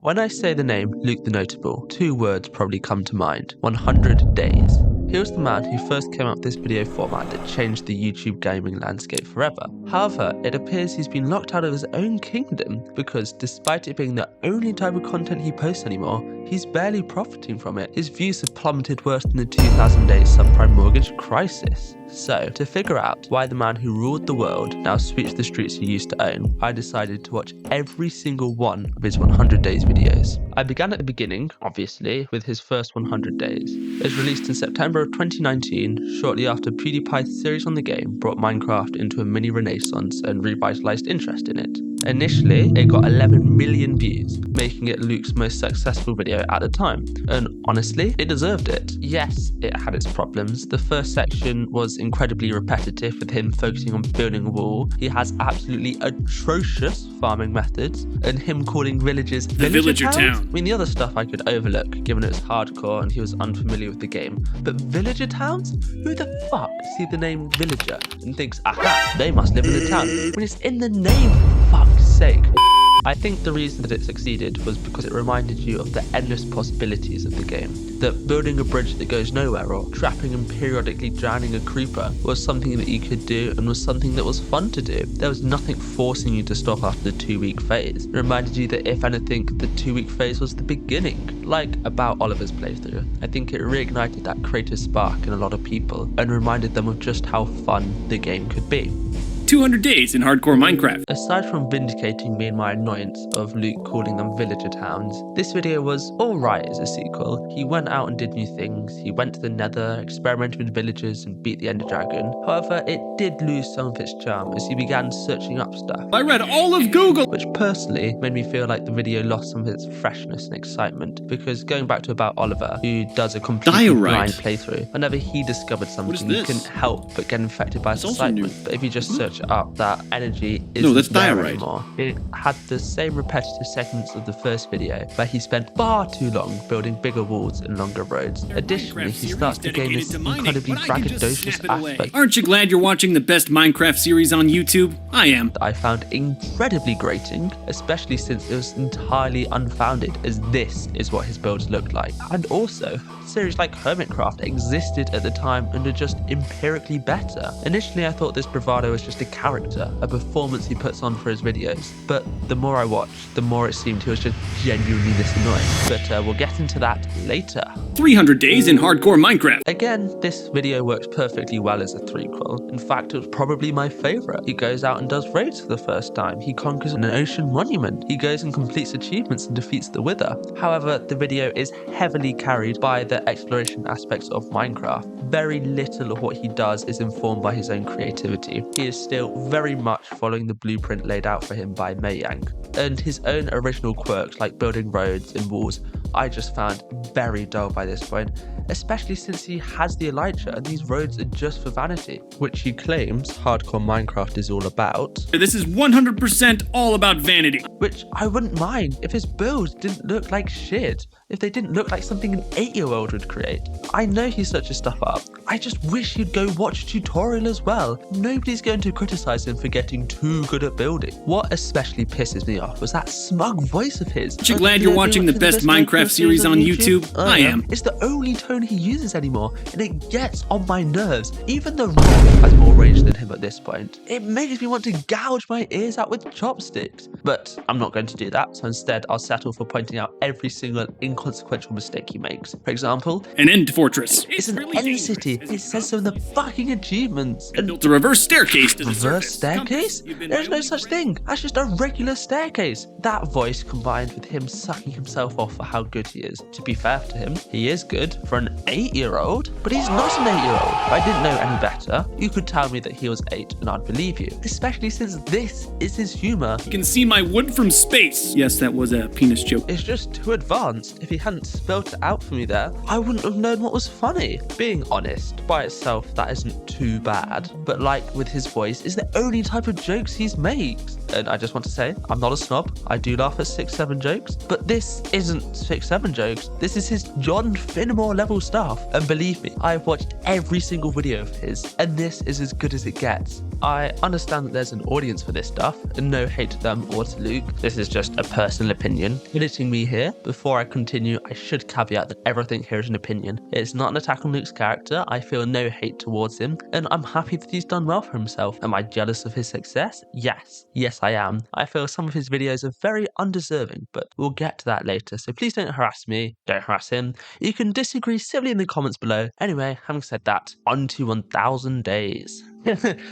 When I say the name Luke the Notable, two words probably come to mind: 100 days. He was the man who first came up with this video format that changed the YouTube gaming landscape forever. However, it appears he's been locked out of his own kingdom because despite it being the only type of content he posts anymore, he's barely profiting from it. His views have plummeted worse than the 2008 subprime mortgage crisis. So, to figure out why the man who ruled the world now sweeps the streets he used to own, I decided to watch every single one of his 100 days videos. I began at the beginning, obviously, with his first 100 days. It was released in September of 2019, shortly after PewDiePie's series on the game brought Minecraft into a mini renaissance and revitalized interest in it. Initially, it got 11 million views, making it Luke's most successful video at the time, and honestly, it deserved it. Yes, it had its problems. The first section was incredibly repetitive with him focusing on building a wall. He has absolutely atrocious farming methods, and him calling villages villager towns. I mean, the other stuff I could overlook, given it's hardcore and he was unfamiliar with the game, but villager towns? Who the fuck sees the name villager and thinks, aha, they must live in a town, when it's in the name, for fuck's sake. I think the reason that it succeeded was because it reminded you of the endless possibilities of the game. That building a bridge that goes nowhere or trapping and periodically drowning a creeper was something that you could do and was something that was fun to do. There was nothing forcing you to stop after the 2-week phase. It reminded you that if anything, the 2-week phase was the beginning. Like about Oliver's playthrough, I think it reignited that creative spark in a lot of people and reminded them of just how fun the game could be. 200 days in hardcore Minecraft. Aside from vindicating me in my annoyance of Luke calling them villager towns, this video was alright as a sequel. He went out and did new things. He went to the Nether, experimented with villagers and beat the Ender Dragon. However, it did lose some of its charm as he began searching up stuff. I read all of Google! Which personally made me feel like the video lost some of its freshness and excitement, because going back to about Oliver, who does a completely blind playthrough, whenever he discovered something, you couldn't help but get infected by its excitement. But if you just search up, that energy isn't there anymore. It had the same repetitive segments of the first video, where he spent far too long building bigger walls and longer roads. Additionally, he starts to gain this incredibly braggadocious aspect. Aren't you glad you're watching the best Minecraft series on YouTube? I am. That I found incredibly grating, especially since it was entirely unfounded, as this is what his builds looked like. And also, series like Hermitcraft existed at the time and are just empirically better. Initially, I thought this bravado was just a character, a performance he puts on for his videos, but the more I watched, the more it seemed he was just genuinely this annoying. But we'll get into that later. 300 days in hardcore Minecraft. Again, this video works perfectly well as a threequel. In fact, it was probably my favourite. He goes out and does raids for the first time. He conquers an ocean monument. He goes and completes achievements and defeats the Wither. However, the video is heavily carried by the exploration aspects of Minecraft. Very little of what he does is informed by his own creativity. He is still very much following the blueprint laid out for him by Mayang. And his own original quirks like building roads and walls, I just found very dull by this point, especially since he has the Elytra and these roads are just for vanity, which he claims hardcore Minecraft is all about. This is 100% all about vanity. Which I wouldn't mind if his builds didn't look like shit, if they didn't look like something an 8-year-old would create. I know he searches stuff up. I just wish he'd go watch a tutorial as well. Nobody's going to criticize him for getting too good at building. What especially pisses me off was that smug voice of his. Aren't you glad you're watching the best Minecraft series on YouTube? I am. It's the only tone he uses anymore, and it gets on my nerves. Even the Rock has more range than him at this point. It makes me want to gouge my ears out with chopsticks. But I'm not going to do that, so instead I'll settle for pointing out every single inconsequential mistake he makes. For example, an end fortress. It's an really end city. It says so in the fucking achievements. And built a reverse staircase to the reverse surface. Staircase? There's no such thing. That's just a regular staircase. That voice combined with him sucking himself off for how good he is. To be fair to him, he is good for an 8-year-old, but he's not an 8-year-old. If I didn't know any better, you could tell me that he was 8 and I'd believe you. Especially since this is his humor. You can see my wood from space. Yes, that was a penis joke. It's just too advanced. If he hadn't spelled it out for me there, I wouldn't have known what was funny. Being honest, by itself, that isn't too bad. But like with his voice, is the only type of jokes he's makes. And I just want to say, I'm not a snob. I do laugh at 6-7 jokes, but this isn't 6-7 jokes. This is his John Finnemore level stuff. And believe me, I've watched every single video of his, and this is as good as it gets. I understand that there's an audience for this stuff, and no hate to them or to Luke. This is just a personal opinion. Editing me here, before I continue, I should caveat that everything here is an opinion. It's not an attack on Luke's character. I feel no hate towards him, and I'm happy that he's done well for himself. Am I jealous of his success? Yes. Yes, I am. I feel some of his videos are very undeserving, but we'll get to that later, so please don't harass me. Don't harass him. You can disagree civilly in the comments below. Anyway, having said that, on to 1000 days.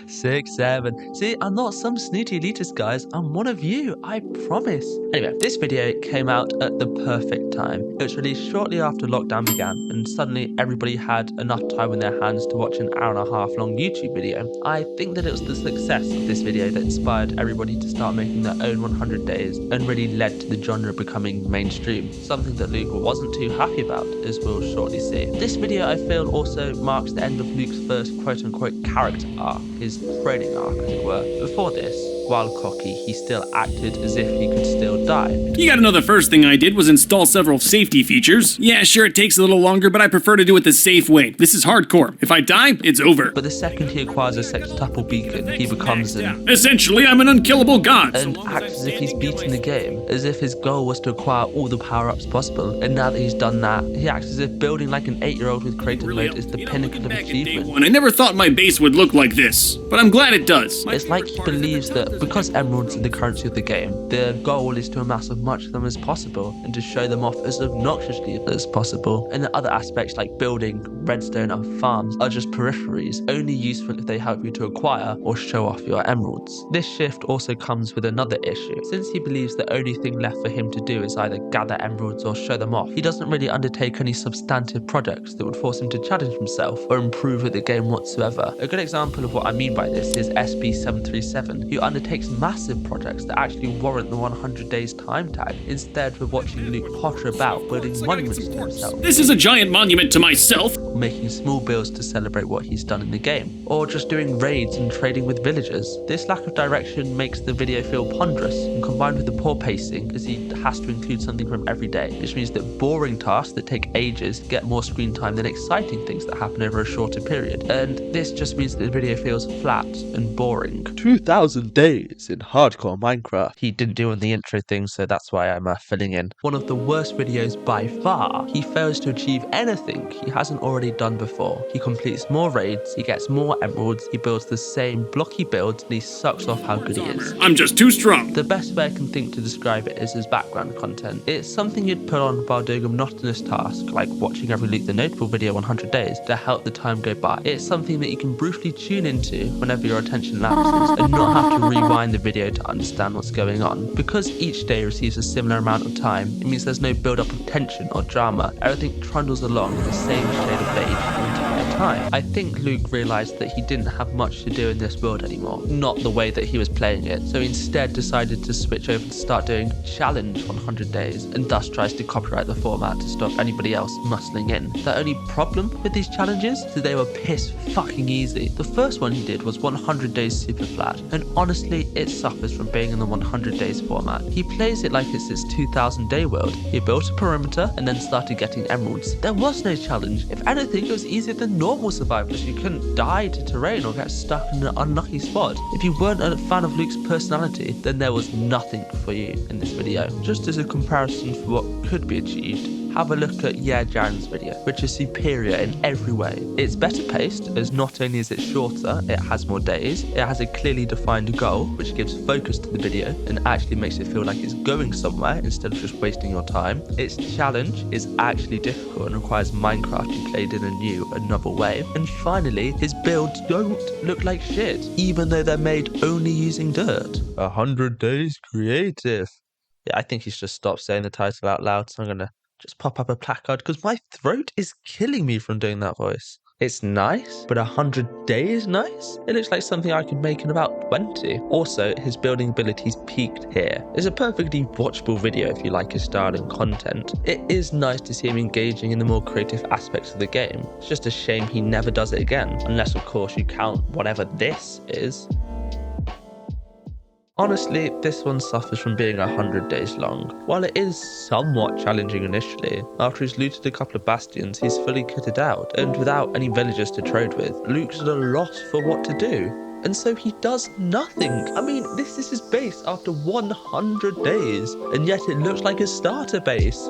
6, 7. See, I'm not some snooty elitist, guys. I'm one of you, I promise. Anyway, this video came out at the perfect time. It was released shortly after lockdown began, and suddenly everybody had enough time in their hands to watch an hour-and-a-half long YouTube video. I think that it was the success of this video that inspired everybody to start making their own 100 days and really led to the genre becoming mainstream, something that Luke wasn't too happy about, as we'll shortly see. This video, I feel, also marks the end of Luke's first quote-unquote character arc, his training arc, as it were. Before this, while cocky, he still acted as if he could still die. You gotta know the first thing I did was install several safety features. Yeah, sure, it takes a little longer, but I prefer to do it the safe way. This is hardcore. If I die, it's over. But the second he acquires a sextuple beacon, he becomes essentially, I'm an unkillable god. And acts as if he's beaten the game, as if his goal was to acquire all the power-ups possible. And now that he's done that, he acts as if building like an 8-year-old with creative mode is the pinnacle of achievement. I never thought my base would look like this, but I'm glad it does. It's like he believes that because emeralds are the currency of the game, the goal is to amass as much of them as possible and to show them off as obnoxiously as possible. And the other aspects like building, redstone and farms are just peripheries, only useful if they help you to acquire or show off your emeralds. This shift also comes with another issue. Since he believes the only thing left for him to do is either gather emeralds or show them off, he doesn't really undertake any substantive projects that would force him to challenge himself or improve at the game whatsoever. A good example of what I mean by this is SB737, who undertakes massive projects that actually warrant the 100 days time tag. Instead, we're watching Luke potter about building monuments to himself. This is a giant monument to myself. Making small builds to celebrate what he's done in the game, or just doing raids and trading with villagers. This lack of direction makes the video feel ponderous, and combined with the poor pacing, as he has to include something from every day, which means that boring tasks that take ages get more screen time than exciting things that happen over a shorter period. And this just means that the video feels flat and boring. 2000 days in hardcore Minecraft. He didn't do on the intro thing, so that's why I'm filling in. One of the worst videos by far. He fails to achieve anything he hasn't already done before. He completes more raids, he gets more emeralds, he builds the same blocky builds, and he sucks off how good he is. I'm just too strong. The best way I can think to describe it is as background content. It's something you'd put on while doing a monotonous task, like watching every Luke the Notable video 100 days to help the time go by. It's something that you can briefly tune into whenever your attention lapses and not have to rewind the video to understand what's going on. Because each day receives a similar amount of time, it means there's no build-up of tension or drama. Everything trundles along with the same shade of beige the entire time. I think Luke realised that he didn't have much to do in this world anymore, not the way that he was playing it, so he instead decided to switch over to start doing challenge 100 days, and thus tries to copyright the format to stop anybody else muscling in. The only problem with these challenges is that they were piss fucking easy. The first one he did was 100 days super flat, and honestly it suffers from being in the 100 days format. He plays it like it's his 2000 day world. He built a perimeter and then started getting emeralds. There was no challenge. If anything, it was easier than normal survivors. You couldn't die to terrain or get stuck in an unlucky spot. If you weren't a fan of Luke's personality, then there was nothing for you in this video. Just as a comparison for what could be achieved, have a look at Jaren's video, which is superior in every way. It's better paced, as not only is it shorter, it has more days, it has a clearly defined goal, which gives focus to the video and actually makes it feel like it's going somewhere instead of just wasting your time. Its challenge is actually difficult and requires Minecraft to be played in a new and novel way. And finally, his builds don't look like shit, even though they're made only using dirt. 100 days creative. Yeah, I think he's just stopped saying the title out loud, so I'm gonna just pop up a placard because my throat is killing me from doing that voice. It's nice, but 100 days nice? It looks like something I could make in about 20. Also, his building abilities peaked here. It's a perfectly watchable video if you like his style and content. It is nice to see him engaging in the more creative aspects of the game. It's just a shame he never does it again, unless of course you count whatever this is. Honestly, this one suffers from being 100 days long. While it is somewhat challenging initially, after he's looted a couple of bastions, he's fully kitted out, and without any villagers to trade with, Luke's at a loss for what to do. and so he does nothing. I mean, this is his base after 100 days, and yet it looks like a starter base.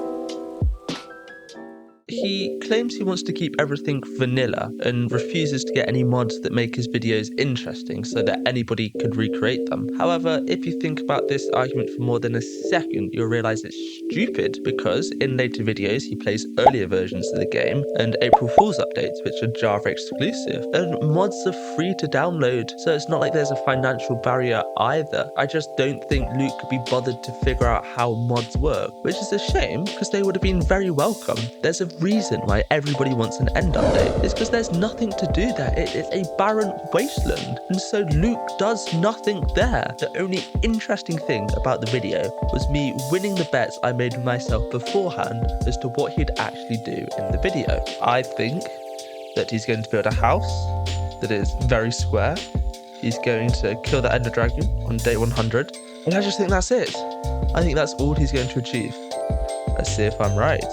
He claims he wants to keep everything vanilla and refuses to get any mods that make his videos interesting so that anybody could recreate them. However, if you think about this argument for more than a second, you'll realize it's stupid, because in later videos he plays earlier versions of the game and April Fool's updates, which are Java exclusive, and mods are free to download, so it's not like there's a financial barrier either. I just don't think Luke could be bothered to figure out how mods work, which is a shame because they would have been very welcome. There's a reason why everybody wants an end update. It's because there's nothing to do there. It is a barren wasteland, and so Luke does nothing there. The only interesting thing about the video was me winning the bets I made with myself beforehand as to what he'd actually do in the video. I think that he's going to build a house that is very square. He's going to kill the Ender Dragon on day 100, and I just think that's it. I think that's all he's going to achieve. Let's see if I'm right.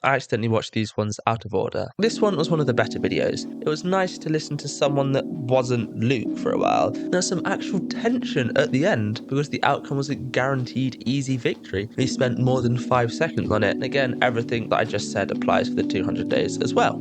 I accidentally watched these ones out of order. This one was one of the better videos. It was nice to listen to someone that wasn't Luke for a while. There's some actual tension at the end because the outcome was a guaranteed easy victory. He spent more than 5 seconds on it. And again, everything that I just said applies for the 200 days as well.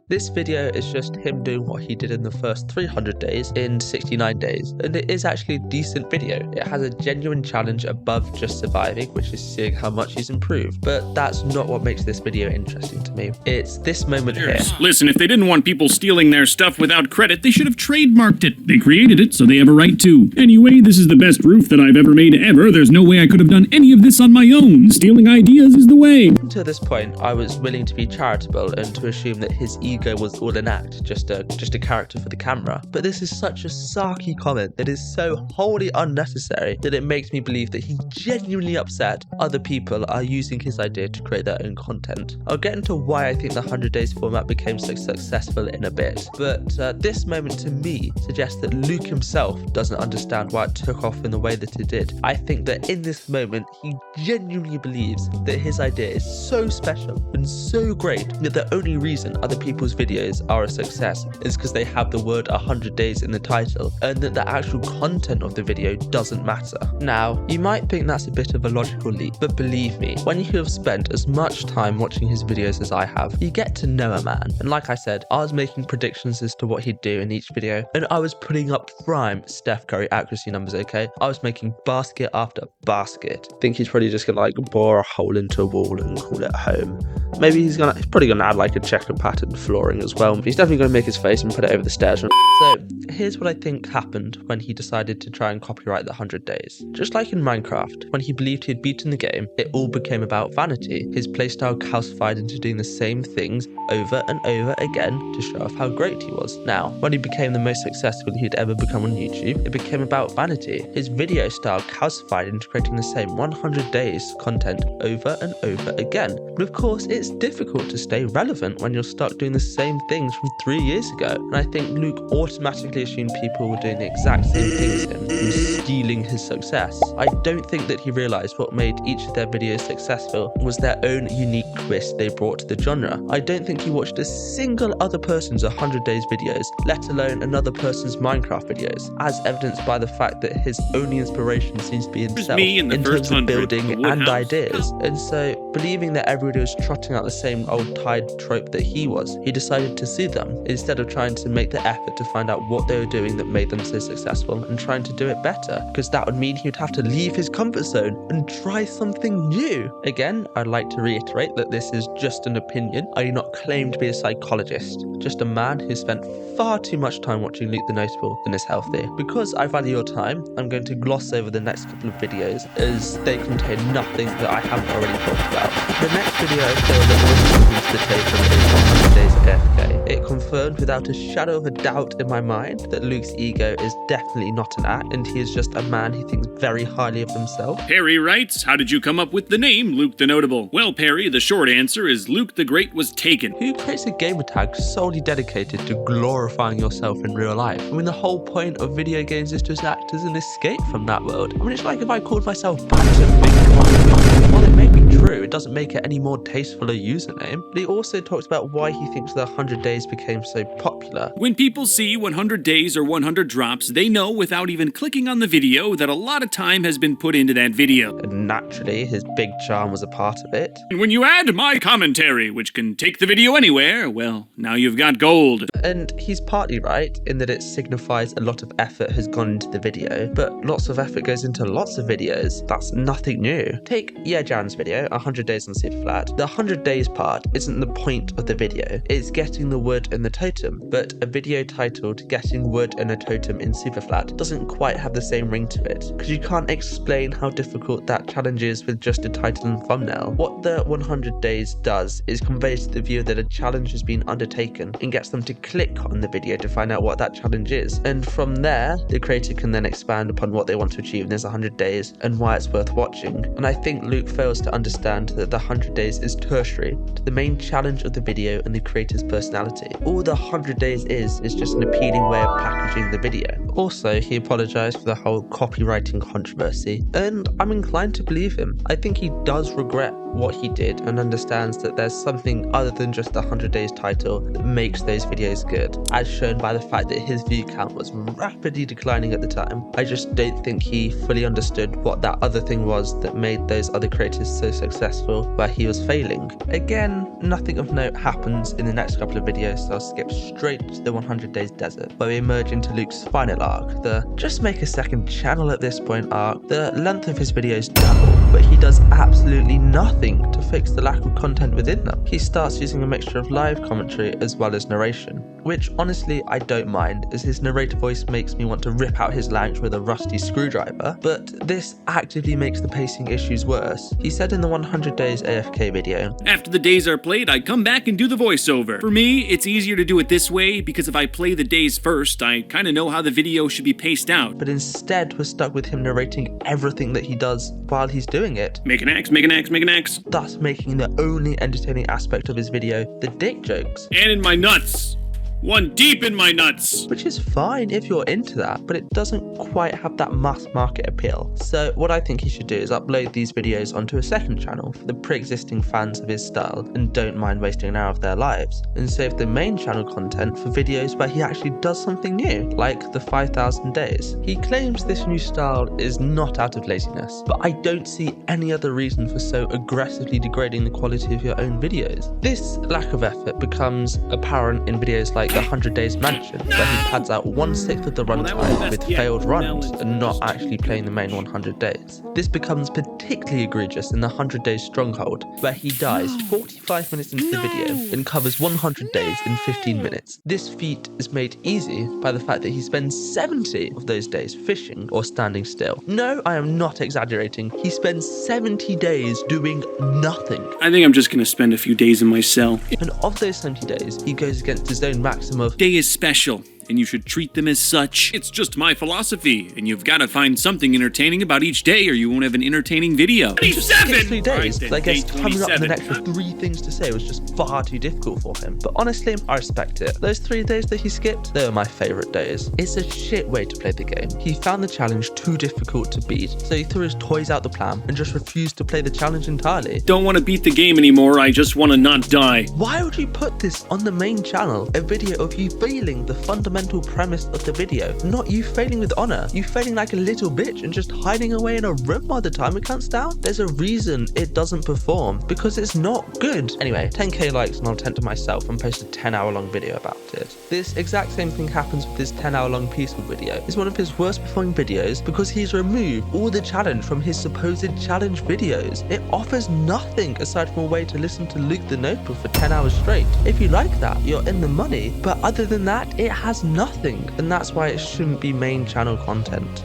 This video is just him doing what he did in the first 300 days in 69 days, and it is actually a decent video. It has a genuine challenge above just surviving, which is seeing how much he's improved, but that's not what makes this video interesting to me. It's this moment here. Listen, if they didn't want people stealing their stuff without credit, they should have trademarked it. They created it, so they have a right to. Anyway, this is the best roof that I've ever made ever. There's no way I could have done any of this on my own. Stealing ideas is the way. Until this point, I was willing to be charitable and to assume that his ego was all an act, just a character for the camera. But this is such a sarky comment that is so wholly unnecessary that it makes me believe that he's genuinely upset other people are using his idea to create their own content. I'll get into why I think the 100 days format became so successful in a bit, but this moment to me suggests that Luke himself doesn't understand why it took off in the way that it did. I think that in this moment he genuinely believes that his idea is so special and so great that the only reason other people's videos are a success is because they have the word 100 days in the title, and that the actual content of the video doesn't matter. Now, you might think that's a bit of a logical leap, but believe me, when you have spent as much time watching his videos as I have, you get to know a man. And like I said, I was making predictions as to what he'd do in each video, and I was putting up prime Steph Curry accuracy numbers, okay? I was making basket after basket. I think he's probably just gonna like bore a hole into a wall and call it home. Maybe he's probably gonna add like a checker pattern flooring as well. He's definitely gonna make his face and put it over the stairs. So here's what I think happened when he decided to try and copyright the 100 days. Just like in Minecraft, when he believed he had beaten the game, it all became about vanity. His playstyle calcified into doing the same things over and over again to show off how great he was. Now, when he became the most successful he'd ever become on YouTube, it became about vanity. His video style calcified into creating the same 100 days content over and over again. But of course, it's difficult to stay relevant when you're stuck doing the same things from 3 years ago. And I think Luke automatically assumed people were doing the exact same thing as him and stealing his success. I don't think that he realized what made each of their videos successful was their own unique twist they brought to the genre. I don't think he watched a single other person's 100 days videos, let alone another person's Minecraft videos, as evidenced by the fact that his only inspiration seems to be himself in terms of building and ideas. And so, believing that everybody was trotting out the same old tired trope that he was, he decided to sue them instead of trying to make the effort to find out what they were doing that made them so successful and trying to do it better, because that would mean he would have to leave his comfort zone and try something new. Again, I'd like to reiterate that this is just an opinion. I do not claim to be a psychologist, just a man who spent far too much time watching Luke the Notable than is healthy. Because I value your time, I'm going to gloss over the next couple of videos as they contain nothing that I haven't already talked about. The next video showed that all the to take from is 100 days AFK. It confirmed without a shadow of a doubt in my mind that Luke's ego is definitely not an act, and he is just a man who thinks very highly of himself. Perry writes, how did you come up with the name Luke the Notable? Well, Perry, the short answer is Luke the Great was taken. Who creates a gamer tag solely dedicated to glorifying yourself in real life? I mean, the whole point of video games is to act as an escape from that world. I mean, it's like if I called myself Bantam Big One, well, it made me true. It doesn't make it any more tasteful a username. But he also talks about why he thinks the 100 days became so popular. When people see 100 days or 100 drops, they know without even clicking on the video that a lot of time has been put into that video. And naturally, his big charm was a part of it. And when you add my commentary, which can take the video anywhere, well, now you've got gold. And he's partly right in that it signifies a lot of effort has gone into the video, but lots of effort goes into lots of videos. That's nothing new. Take Jan's video, 100 days on Superflat. The 100 days part isn't the point of the video. It's getting the wood and the totem, but a video titled Getting Wood and a Totem in Superflat doesn't quite have the same ring to it, because you can't explain how difficult that challenge is with just a title and thumbnail. What the 100 days does is convey to the viewer that a challenge has been undertaken and gets them to click on the video to find out what that challenge is. And from there, the creator can then expand upon what they want to achieve in this 100 days and why it's worth watching. And I think Luke fails to understand that the 100 days is tertiary to the main challenge of the video and the creator's personality. All the 100 days is just an appealing way of packaging the video. Also, he apologized for the whole copywriting controversy, and I'm inclined to believe him. I think he does regret what he did and understands that there's something other than just the 100 days title that makes those videos good, as shown by the fact that his view count was rapidly declining at the time. I just don't think he fully understood what that other thing was that made those other creators so successful where he was failing. Again, nothing of note happens in the next couple of videos, so I'll skip straight to the 100 days desert, where we emerge into Luke's final arc, the just make a second channel at this point arc. The length of his videos double, but he does absolutely nothing to fix the lack of content within them. He starts using a mixture of live commentary as well as narration, which honestly I don't mind, as his narrator voice makes me want to rip out his larynx with a rusty screwdriver, but this actively makes the pacing issues worse. He said in the 100 days AFK video, "After the days are played, I come back and do the voiceover. For me, it's easier to do it this way because if I play the days first, I kinda know how the video should be paced out." but instead we're stuck with him narrating everything that he does while he's doing it, Make an X, make an X, make an X. thus making the only entertaining aspect of his video the dick jokes. And in my nuts. One deep in my nuts. Which is fine if you're into that, but it doesn't quite have that mass market appeal. So what I think he should do is upload these videos onto a second channel for the pre-existing fans of his style and don't mind wasting an hour of their lives, and save the main channel content for videos where he actually does something new, like the 5000 days. He claims this new style is not out of laziness, but I don't see any other reason for so aggressively degrading the quality of your own videos. This lack of effort becomes apparent in videos like the 100 Days Mansion, where he pads out 1/6 of the runtime with failed runs and not actually playing the main 100 days. This becomes particularly egregious in the 100 Days Stronghold, where he dies 45 minutes into the video and covers 100 days in 15 minutes. This feat is made easy by the fact that he spends 70 of those days fishing or standing still. No, I am not exaggerating. He spends 70 days doing nothing. I think I'm just gonna spend a few days in my cell. And of those 70 days, he goes against his own maximum of Day is special, and you should treat them as such. It's just my philosophy, and you've got to find something entertaining about each day or you won't have an entertaining video. Just skipped 3 days, Right, so I guess day coming up with an 27. extra 3 things to say was just far too difficult for him. But honestly, I respect it. Those 3 days that he skipped, they were my favourite days. It's a shit way to play the game. He found the challenge too difficult to beat, so he threw his toys out the pram and just refused to play the challenge entirely. Don't want to beat the game anymore, I just want to not die. Why would you put this on the main channel? A video of you failing the fundamental premise of the video, not you failing with honor, you failing like a little bitch and just hiding away in a room while the timer counts down. There's a reason it doesn't perform, because it's not good. Anyway, 10k likes and I'll tempt myself and post a 10-hour-long video about it. This exact same thing happens with this 10-hour-long peaceful video. It's one of his worst performing videos because he's removed all the challenge from his supposed challenge videos. It offers nothing aside from a way to listen to Luke TheNotable for 10 hours straight. If you like that, you're in the money, but other than that, it has nothing, and that's why it shouldn't be main channel content.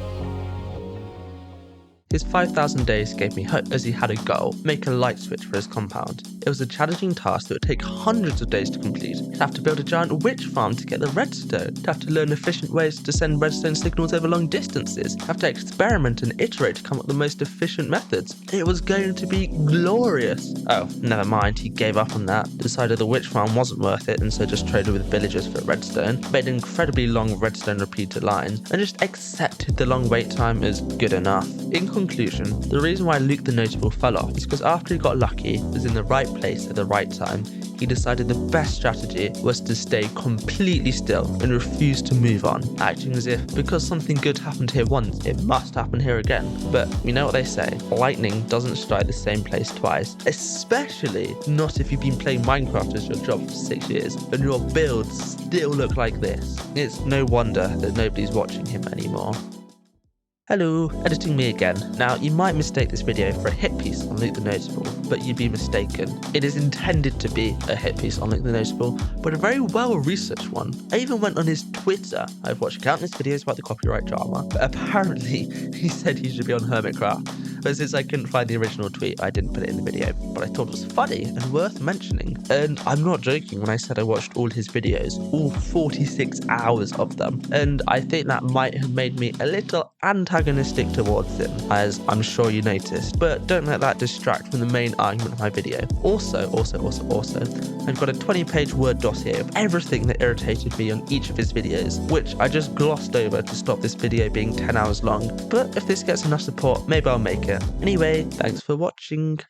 His 5,000 days gave me hope, as he had a goal: make a light switch for his compound. It was a challenging task that would take hundreds of days to complete. He'd have to build a giant witch farm to get the redstone. He'd have to learn efficient ways to send redstone signals over long distances. He'd have to experiment and iterate to come up with the most efficient methods. It was going to be glorious. Oh, never mind, he gave up on that, decided the witch farm wasn't worth it, and so just traded with villagers for redstone, made an incredibly long redstone repeater line, and just accepted the long wait time as good enough. In conclusion, the reason why Luke the Notable fell off is because after he got lucky, was in the right place at the right time, he decided the best strategy was to stay completely still and refuse to move on, acting as if because something good happened here once, it must happen here again. But you know what they say, lightning doesn't strike the same place twice, especially not if you've been playing Minecraft as your job for 6 years and your builds still look like this. It's no wonder that nobody's watching him anymore. Hello, editing me again. Now, you might mistake this video for a hit piece on Luke the Notable, but you'd be mistaken. It is intended to be a hit piece on Luke the Notable, but a very well-researched one. I even went on his Twitter. I've watched countless videos about the copyright drama, but apparently he said he should be on Hermitcraft. But since I couldn't find the original tweet, I didn't put it in the video, but I thought it was funny and worth mentioning. And I'm not joking when I said I watched all his videos, all 46 hours of them, and I think that might have made me a little antagonistic towards him, as I'm sure you noticed, but don't let that distract from the main argument of my video. Also, I've got a 20-page Word dossier of everything that irritated me on each of his videos, which I just glossed over to stop this video being 10 hours long, but if this gets enough support, maybe I'll make it. Anyway, thanks for watching.